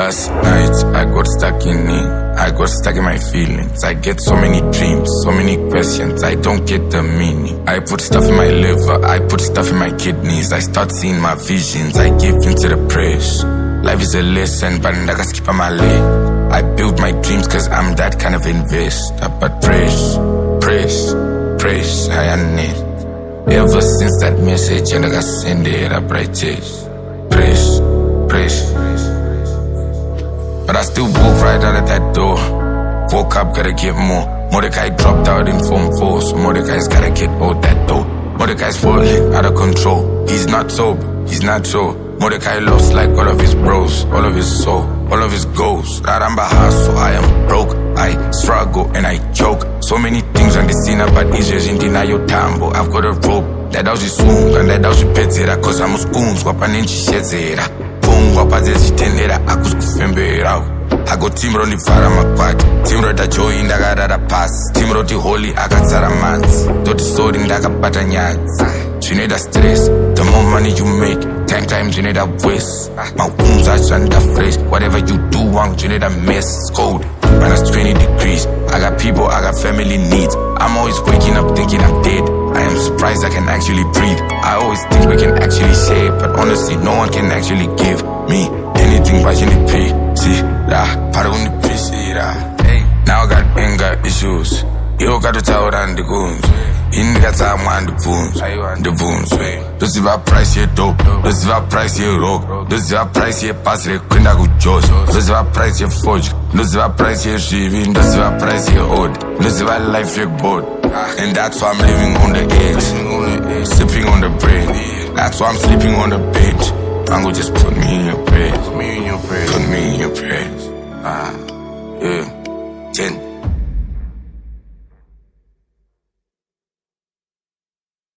Last night, I got stuck in it. I got stuck in my feelings. I get so many dreams, so many questions. I don't get the meaning. I put stuff in my liver, I put stuff in my kidneys. I start seeing my visions, I give into the press. Life is a lesson, but I gotta skip on my leg. I build my dreams cause I'm that kind of investor. But praise, I need. Ever since that message and I got send it up right tears. Praise. But I still walk right out of that door. Woke up, gotta get more. Mordecai dropped out in Form 4, so Mordecai's gotta get all that dough. Mordecai's falling out of control. He's not sober, he's not sure. Mordecai lost like all of his bros, all of his soul, all of his goals. Raramba hustle, I am broke. I struggle and I choke. So many things on the scene, but issues in denial tambo. I've got a rope that was soon, and that was petera. Cause I'm a spoons, wapanenchi shezera. Wapazezitendera kufembera. I got team roni fara makwati. Team rota joy ndagarara pass. Team roti holy akatsara manzi. Doti story ndakabata nyanzi. You need a stress. The more money you make, times you need a waste. My wounds are under fresh. Whatever you do wrong, you need a mess. It's cold. When it's 20 degrees. I got people, I got family needs. I'm always waking up thinking I'm dead. I am surprised I can actually breathe. I always think we can actually share, but honestly no one can actually give me anything but you need pay. See, now I got anger issues. You got to tell around the goons. In the time and the boons. This is our price here dope. This is our price here rock. This is our price here pass the Quinda good George. This is our price here forge. This is our price here shiving. This is our price here old. This is our life here bored. And that's why I'm living on the edge. Sipping on the bread. That's why I'm sleeping on the bed. Mango just put me in your bed. Put me in your bed. Put me in your bed. Yeah. 10.